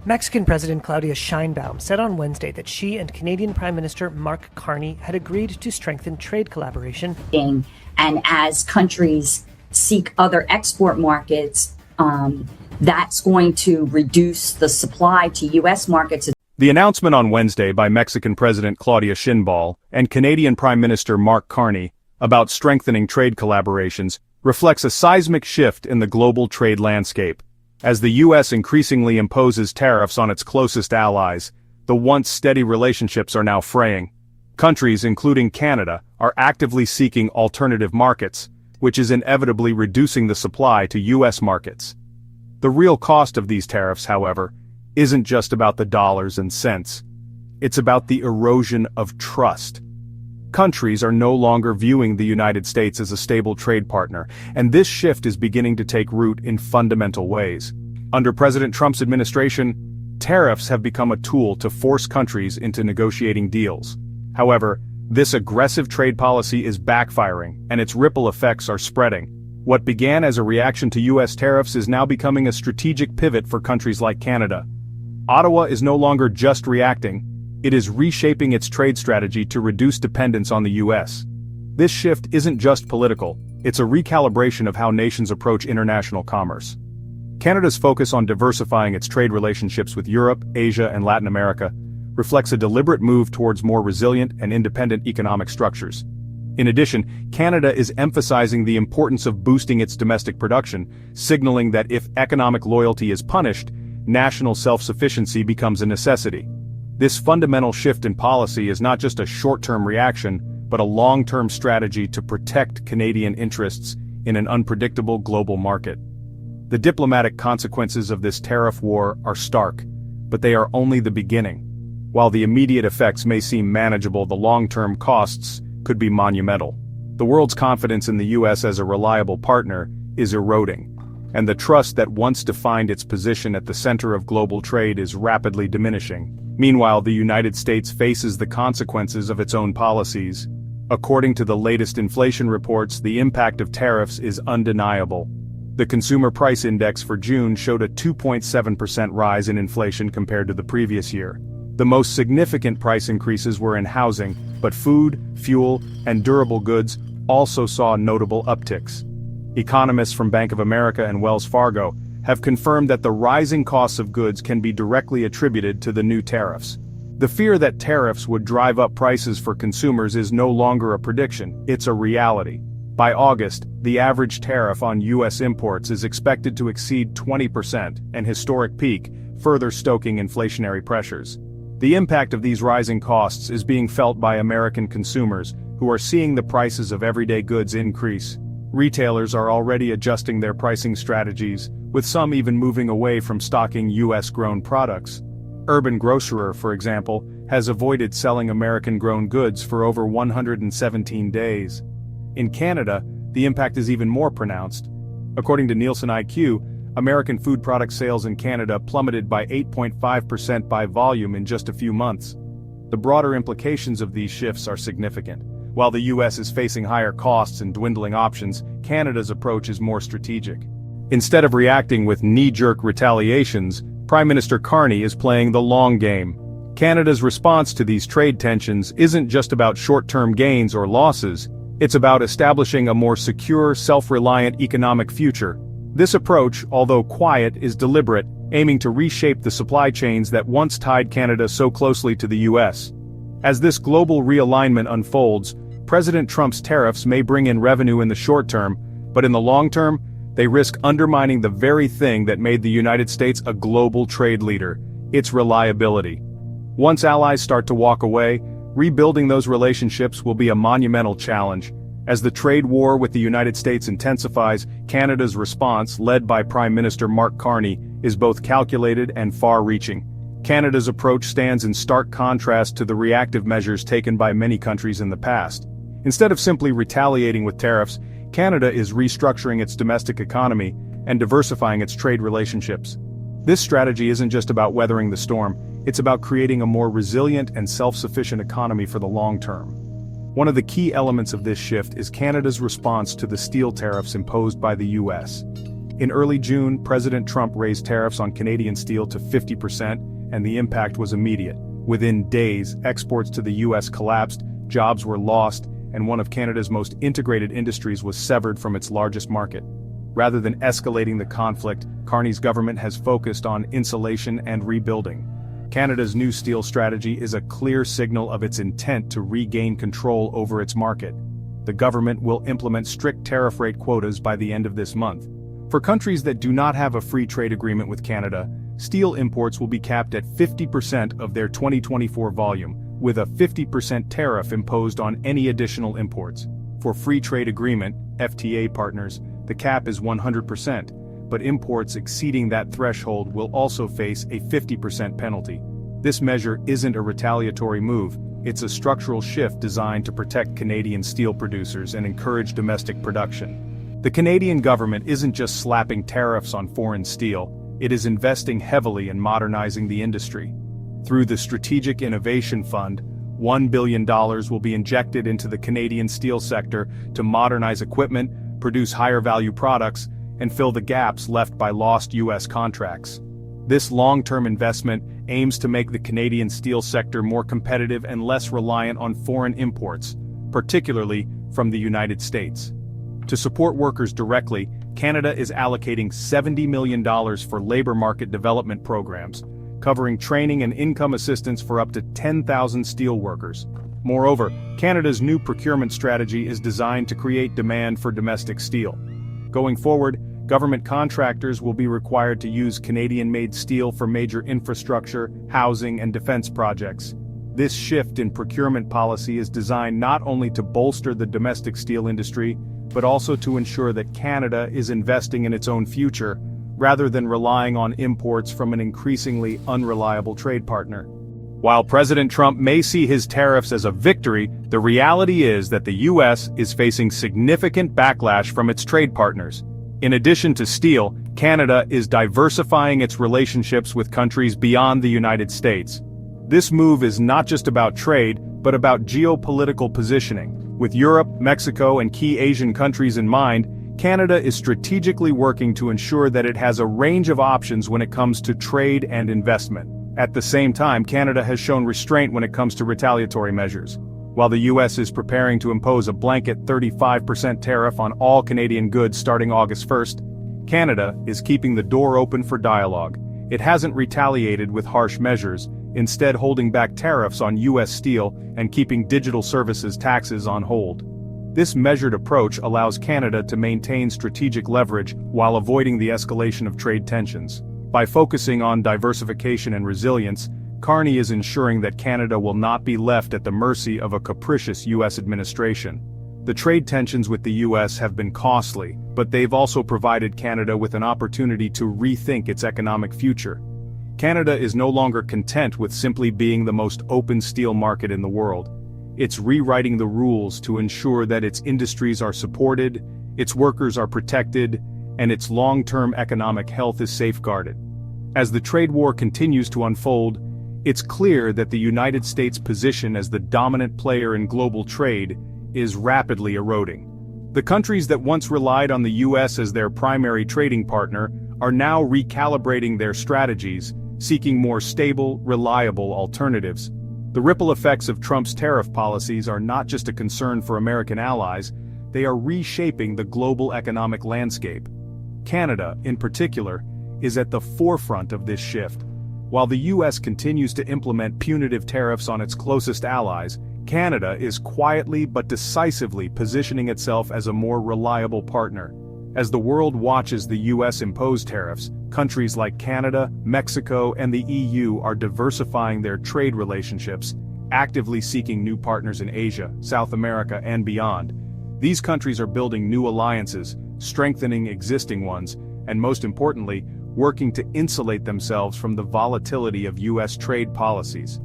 Mexican President Claudia Sheinbaum said on Wednesday that she and Canadian Prime Minister Mark Carney had agreed to strengthen trade collaboration. And as countries seek other export markets, that's going to reduce the supply to U.S. markets. The announcement on Wednesday by Mexican President Claudia Sheinbaum and Canadian Prime Minister Mark Carney about strengthening trade collaborations reflects a seismic shift in the global trade landscape. As the U.S. increasingly imposes tariffs on its closest allies, the once steady relationships are now fraying. Countries, including Canada, are actively seeking alternative markets, which is inevitably reducing the supply to U.S. markets. The real cost of these tariffs, however, isn't just about the dollars and cents. It's about the erosion of trust. Countries are no longer viewing the United States as a stable trade partner, and this shift is beginning to take root in fundamental ways. Under President Trump's administration, tariffs have become a tool to force countries into negotiating deals. However, this aggressive trade policy is backfiring, and its ripple effects are spreading. What began as a reaction to U.S. tariffs is now becoming a strategic pivot for countries like Canada. Ottawa is no longer just reacting. It is reshaping its trade strategy to reduce dependence on the U.S. This shift isn't just political, it's a recalibration of how nations approach international commerce. Canada's focus on diversifying its trade relationships with Europe, Asia, and Latin America reflects a deliberate move towards more resilient and independent economic structures. In addition, Canada is emphasizing the importance of boosting its domestic production, signaling that if economic loyalty is punished, national self-sufficiency becomes a necessity. This fundamental shift in policy is not just a short-term reaction, but a long-term strategy to protect Canadian interests in an unpredictable global market. The diplomatic consequences of this tariff war are stark, but they are only the beginning. While the immediate effects may seem manageable, the long-term costs could be monumental. The world's confidence in the U.S. as a reliable partner is eroding, and the trust that once defined its position at the center of global trade is rapidly diminishing. Meanwhile, the United States faces the consequences of its own policies. According to the latest inflation reports, the impact of tariffs is undeniable. The Consumer Price Index for June showed a 2.7% rise in inflation compared to the previous year. The most significant price increases were in housing, but food, fuel, and durable goods also saw notable upticks. Economists from Bank of America and Wells Fargo have confirmed that the rising costs of goods can be directly attributed to the new tariffs. The fear that tariffs would drive up prices for consumers is no longer a prediction, it's a reality. By August, the average tariff on U.S. imports is expected to exceed 20%, an historic peak, further stoking inflationary pressures. The impact of these rising costs is being felt by American consumers, who are seeing the prices of everyday goods increase. Retailers are already adjusting their pricing strategies, with some even moving away from stocking U.S.-grown products. Urban Grocerer, for example, has avoided selling American-grown goods for over 117 days. In Canada, the impact is even more pronounced. According to Nielsen IQ, American food product sales in Canada plummeted by 8.5% by volume in just a few months. The broader implications of these shifts are significant. While the U.S. is facing higher costs and dwindling options, Canada's approach is more strategic. Instead of reacting with knee-jerk retaliations, Prime Minister Carney is playing the long game. Canada's response to these trade tensions isn't just about short-term gains or losses, it's about establishing a more secure, self-reliant economic future. This approach, although quiet, is deliberate, aiming to reshape the supply chains that once tied Canada so closely to the U.S. As this global realignment unfolds, President Trump's tariffs may bring in revenue in the short term, but in the long term, they risk undermining the very thing that made the United States a global trade leader, its reliability. Once allies start to walk away, rebuilding those relationships will be a monumental challenge. As the trade war with the United States intensifies, Canada's response, led by Prime Minister Mark Carney, is both calculated and far-reaching. Canada's approach stands in stark contrast to the reactive measures taken by many countries in the past. Instead of simply retaliating with tariffs, Canada is restructuring its domestic economy and diversifying its trade relationships. This strategy isn't just about weathering the storm, it's about creating a more resilient and self-sufficient economy for the long term. One of the key elements of this shift is Canada's response to the steel tariffs imposed by the U.S. In early June, President Trump raised tariffs on Canadian steel to 50%, and the impact was immediate. Within days, exports to the U.S. collapsed, jobs were lost, and one of Canada's most integrated industries was severed from its largest market. Rather than escalating the conflict, Carney's government has focused on insulation and rebuilding. Canada's new steel strategy is a clear signal of its intent to regain control over its market. The government will implement strict tariff rate quotas by the end of this month. For countries that do not have a free trade agreement with Canada, steel imports will be capped at 50% of their 2024 volume, with a 50% tariff imposed on any additional imports. For free trade agreement, FTA partners, the cap is 100%, but imports exceeding that threshold will also face a 50% penalty. This measure isn't a retaliatory move, it's a structural shift designed to protect Canadian steel producers and encourage domestic production. The Canadian government isn't just slapping tariffs on foreign steel, it is investing heavily in modernizing the industry. Through the Strategic Innovation Fund, $1 billion will be injected into the Canadian steel sector to modernize equipment, produce higher-value products, and fill the gaps left by lost U.S. contracts. This long-term investment aims to make the Canadian steel sector more competitive and less reliant on foreign imports, particularly from the United States. To support workers directly, Canada is allocating $70 million for labor market development programs, covering training and income assistance for up to 10,000 steel workers. Moreover, Canada's new procurement strategy is designed to create demand for domestic steel. Going forward, government contractors will be required to use Canadian-made steel for major infrastructure, housing, and defense projects. This shift in procurement policy is designed not only to bolster the domestic steel industry, but also to ensure that Canada is investing in its own future, rather than relying on imports from an increasingly unreliable trade partner. While President Trump may see his tariffs as a victory, the reality is that the U.S. is facing significant backlash from its trade partners. In addition to steel, Canada is diversifying its relationships with countries beyond the United States. This move is not just about trade, but about geopolitical positioning. With Europe, Mexico, and key Asian countries in mind, Canada is strategically working to ensure that it has a range of options when it comes to trade and investment. At the same time, Canada has shown restraint when it comes to retaliatory measures. While the U.S. is preparing to impose a blanket 35% tariff on all Canadian goods starting August 1st, Canada is keeping the door open for dialogue. It hasn't retaliated with harsh measures, instead holding back tariffs on U.S. steel and keeping digital services taxes on hold. This measured approach allows Canada to maintain strategic leverage while avoiding the escalation of trade tensions. By focusing on diversification and resilience, Carney is ensuring that Canada will not be left at the mercy of a capricious U.S. administration. The trade tensions with the U.S. have been costly, but they've also provided Canada with an opportunity to rethink its economic future. Canada is no longer content with simply being the most open steel market in the world. It's rewriting the rules to ensure that its industries are supported, its workers are protected, and its long-term economic health is safeguarded. As the trade war continues to unfold, it's clear that the United States' position as the dominant player in global trade is rapidly eroding. The countries that once relied on the U.S. as their primary trading partner are now recalibrating their strategies, seeking more stable, reliable alternatives. The ripple effects of Trump's tariff policies are not just a concern for American allies, they are reshaping the global economic landscape. Canada, in particular, is at the forefront of this shift. While the U.S. continues to implement punitive tariffs on its closest allies, Canada is quietly but decisively positioning itself as a more reliable partner. As the world watches the U.S. impose tariffs, countries like Canada, Mexico, and the EU are diversifying their trade relationships, actively seeking new partners in Asia, South America, and beyond. These countries are building new alliances, strengthening existing ones, and most importantly, working to insulate themselves from the volatility of U.S. trade policies.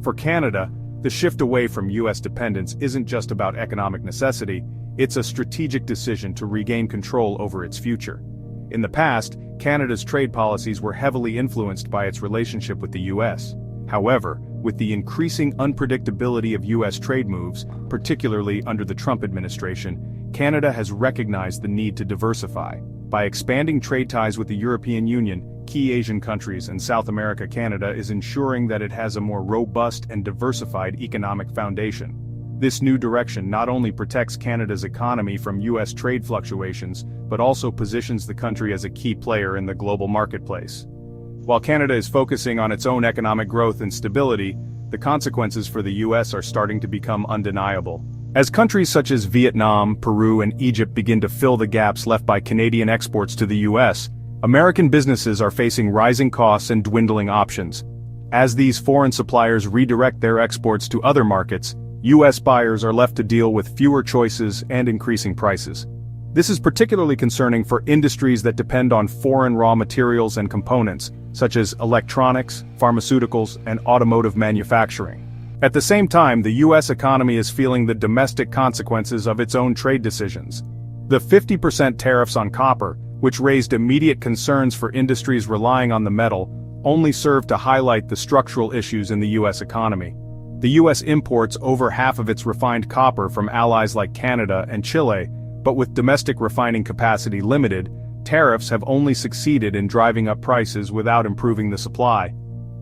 For Canada, the shift away from U.S. dependence isn't just about economic necessity, it's a strategic decision to regain control over its future. In the past, Canada's trade policies were heavily influenced by its relationship with the U.S. However, with the increasing unpredictability of U.S. trade moves, particularly under the Trump administration, Canada has recognized the need to diversify. By expanding trade ties with the European Union, key Asian countries, and South America, Canada is ensuring that it has a more robust and diversified economic foundation. This new direction not only protects Canada's economy from U.S. trade fluctuations, but also positions the country as a key player in the global marketplace. While Canada is focusing on its own economic growth and stability, the consequences for the U.S. are starting to become undeniable. As countries such as Vietnam, Peru, and Egypt begin to fill the gaps left by Canadian exports to the U.S., American businesses are facing rising costs and dwindling options. As these foreign suppliers redirect their exports to other markets, U.S. buyers are left to deal with fewer choices and increasing prices. This is particularly concerning for industries that depend on foreign raw materials and components, such as electronics, pharmaceuticals, and automotive manufacturing. At the same time, the U.S. economy is feeling the domestic consequences of its own trade decisions. The 50% tariffs on copper, which raised immediate concerns for industries relying on the metal, only serve to highlight the structural issues in the U.S. economy. The U.S. imports over half of its refined copper from allies like Canada and Chile, but with domestic refining capacity limited, tariffs have only succeeded in driving up prices without improving the supply.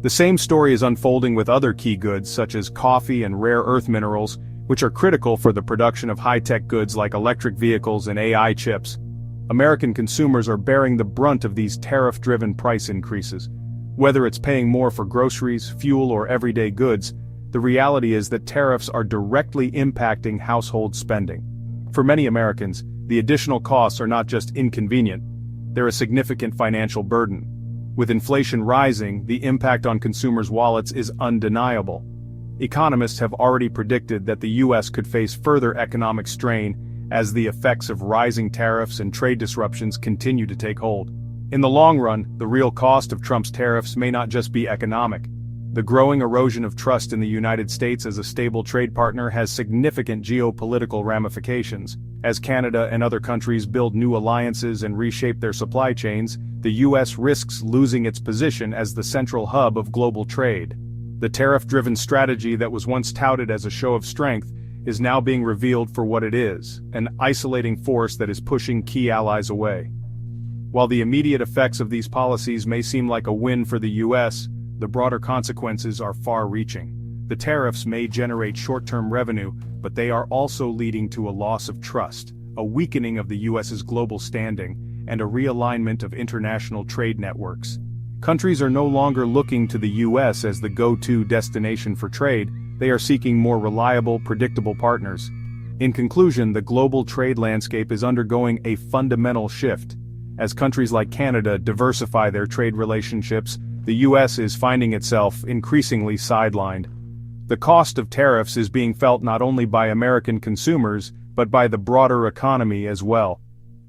The same story is unfolding with other key goods such as coffee and rare earth minerals, which are critical for the production of high-tech goods like electric vehicles and AI chips. American consumers are bearing the brunt of these tariff-driven price increases. Whether it's paying more for groceries, fuel, or everyday goods, the reality is that tariffs are directly impacting household spending. For many Americans, the additional costs are not just inconvenient, they're a significant financial burden. With inflation rising, the impact on consumers' wallets is undeniable. Economists have already predicted that the U.S. could face further economic strain as the effects of rising tariffs and trade disruptions continue to take hold. In the long run, the real cost of Trump's tariffs may not just be economic. The growing erosion of trust in the United States as a stable trade partner has significant geopolitical ramifications. As Canada and other countries build new alliances and reshape their supply chains, the U.S. risks losing its position as the central hub of global trade. The tariff-driven strategy that was once touted as a show of strength is now being revealed for what it is, an isolating force that is pushing key allies away. While the immediate effects of these policies may seem like a win for the U.S., the broader consequences are far-reaching. The tariffs may generate short-term revenue, but they are also leading to a loss of trust, a weakening of the U.S.'s global standing, and a realignment of international trade networks. Countries are no longer looking to the U.S. as the go-to destination for trade, they are seeking more reliable, predictable partners. In conclusion, the global trade landscape is undergoing a fundamental shift. As countries like Canada diversify their trade relationships, the U.S. is finding itself increasingly sidelined. The cost of tariffs is being felt not only by American consumers, but by the broader economy as well.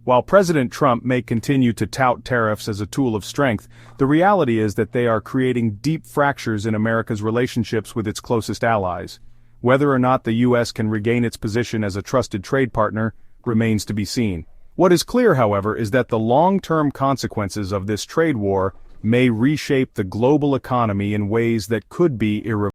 While President Trump may continue to tout tariffs as a tool of strength, the reality is that they are creating deep fractures in America's relationships with its closest allies. Whether or not the U.S. can regain its position as a trusted trade partner remains to be seen. What is clear, however, is that the long-term consequences of this trade war may reshape the global economy in ways that could be irreversible.